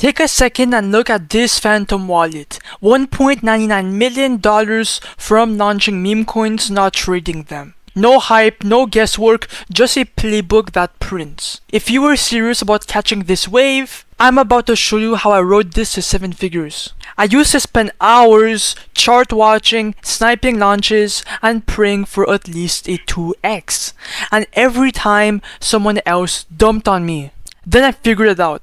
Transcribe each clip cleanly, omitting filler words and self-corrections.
Take a second and look at this phantom wallet. $1.99 million from launching meme coins, not trading them. No hype, no guesswork, just a playbook that prints. If you were serious about catching this wave, I'm about to show you how I rode this to 7 figures. I used to spend hours chart watching, sniping launches, and praying for at least a 2x. And every time someone else dumped on me. Then I figured it out.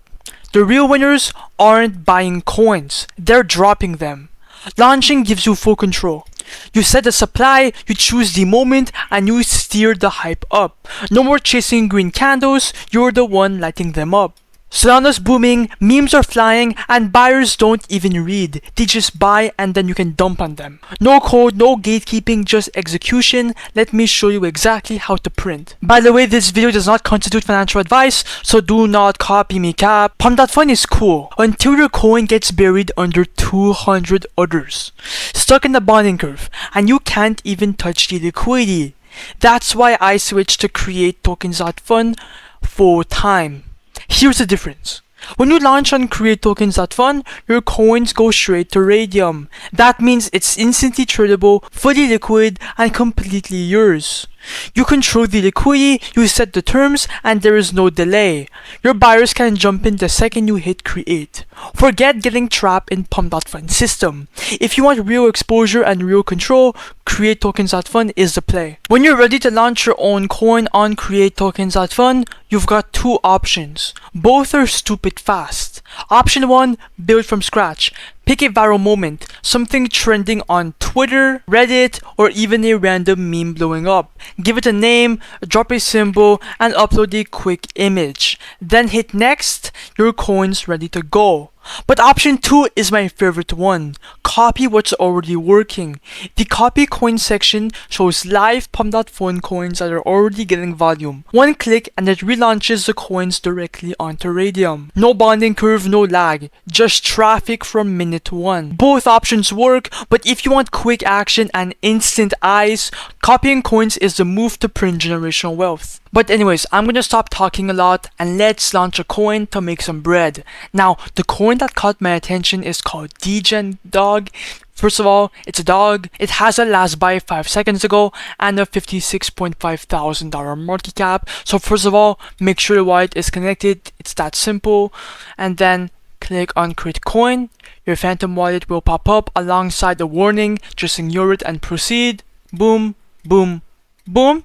The real winners aren't buying coins, they're dropping them. Launching gives you full control. You set the supply, you choose the moment, and you steer the hype up. No more chasing green candles, you're the one lighting them up. Solana's booming, memes are flying, and buyers don't even read. They just buy and then you can dump on them. No code, no gatekeeping, just execution. Let me show you exactly how to print. By the way, this video does not constitute financial advice, so do not copy me cap. Pump.Fun is cool until your coin gets buried under 200 others. Stuck in the bonding curve, and you can't even touch the liquidity. That's why I switched to create tokens.fun full time. Here's the difference. When you launch on createtokens.fun, your coins go straight to Raydium. That means it's instantly tradable, fully liquid, and completely yours. You control the liquidity, you set the terms, and there is no delay. Your buyers can jump in the second you hit create. Forget getting trapped in Pump.Fun system. If you want real exposure and real control, createtokens.fun is the play. When you're ready to launch your own coin on createtokens.fun, you've got two options. Both are stupid fast. Option 1, build from scratch. Pick a viral moment, something trending on Twitter, Reddit, or even a random meme blowing up. Give it a name, drop a symbol, and upload a quick image. Then hit next, your coin's ready to go. But option 2 is my favorite one. Copy what's already working. The copy coin section shows live Pump.Fun coins that are already getting volume. One click and it relaunches the coins directly onto Raydium. No bonding curve, no lag, just traffic from minute 1. Both options work, but if you want quick action and instant eyes, copying coins is the move to print generational wealth. But anyways, I'm gonna stop talking a lot and let's launch a coin to make some bread. Now, the coin that caught my attention is called Degen Dog. First of all, it's a dog. It has a last buy 5 seconds ago and a $56.5 thousand market cap. So first of all, make sure the wallet is connected. It's that simple. And then click on create coin. Your phantom wallet will pop up alongside the warning. Just ignore it and proceed. Boom, boom, boom.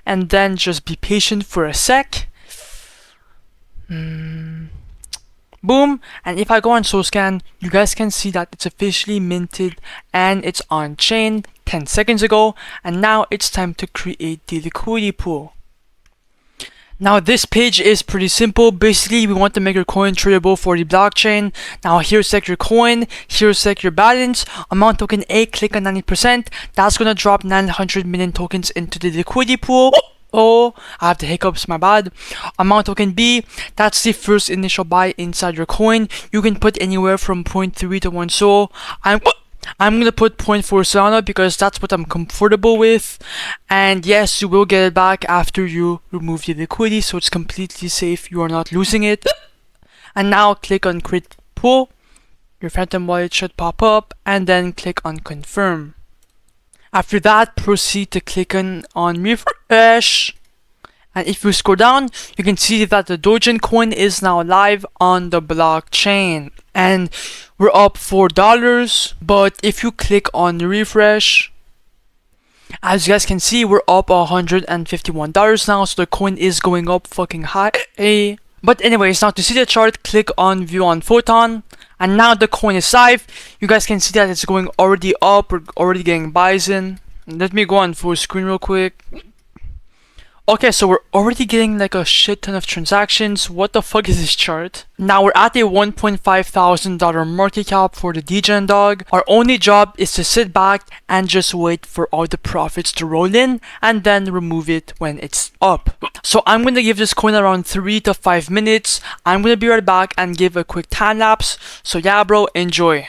And then just be patient for a sec. Boom. And if I go on SoScan, you guys can see that it's officially minted and it's on chain 10 seconds ago. And now it's time to create the liquidity pool. Now this page is pretty simple. Basically, we want to make your coin tradable for the blockchain. Now here's like your coin, here's like your balance. Amount token A, click on 90%. That's gonna drop 900 million tokens into the liquidity pool. Oh, I have the hiccups, my bad. Amount token B, that's the first initial buy inside your coin. You can put anywhere from 0.3 to 1 SOL. I'm gonna put 0.4 Solana because that's what I'm comfortable with. And yes, you will get it back after you remove the liquidity, so it's completely safe. You are not losing it. And now click on create pool. Your phantom wallet should pop up, and then click on confirm. After that, proceed to click on refresh. And if you scroll down, you can see that the Dogecoin coin is now live on the blockchain. And we're up $4. But if you click on refresh, as you guys can see, we're up $151 now. So the coin is going up fucking high. But anyways, now to see the chart, click on view on photon. And now the coin is live. You guys can see that it's going already up. We're already getting buys in. Let me go on full screen real quick. Okay, so we're already getting like a shit ton of transactions. What the fuck is this chart? Now we're at a $1.5 thousand market cap for the Degen Dog. Our only job is to sit back and just wait for all the profits to roll in and then remove it when it's up. So I'm gonna give this coin around 3 to 5 minutes. I'm gonna be right back and give a quick time lapse. So yeah, bro, enjoy.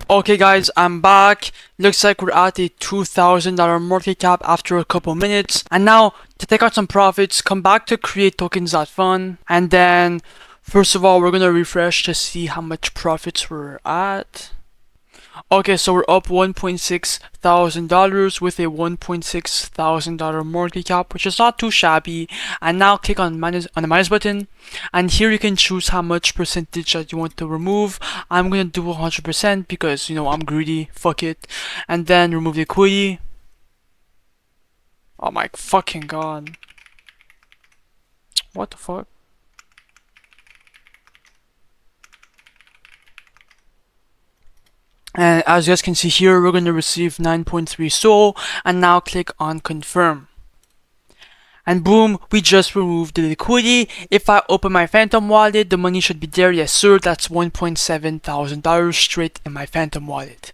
Okay guys, I'm back. Looks like we're at a $2,000 market cap after a couple minutes. And now, to take out some profits, come back to create tokens.fun. And then, first of all, we're gonna refresh to see how much profits we're at. Okay, so we're up $1.6 thousand with a $1.6 thousand market cap, which is not too shabby. And now click on the minus button, and here you can choose how much percentage that you want to remove. I'm gonna do 100% because I'm greedy. Fuck it. And then remove liquidity. Oh my fucking god! What the fuck? And as you guys can see here, we're going to receive 9.3 SOL, and now click on confirm. And boom, we just removed the liquidity. If I open my Phantom wallet, the money should be there. Yes sir, that's $1.7 thousand straight in my Phantom wallet.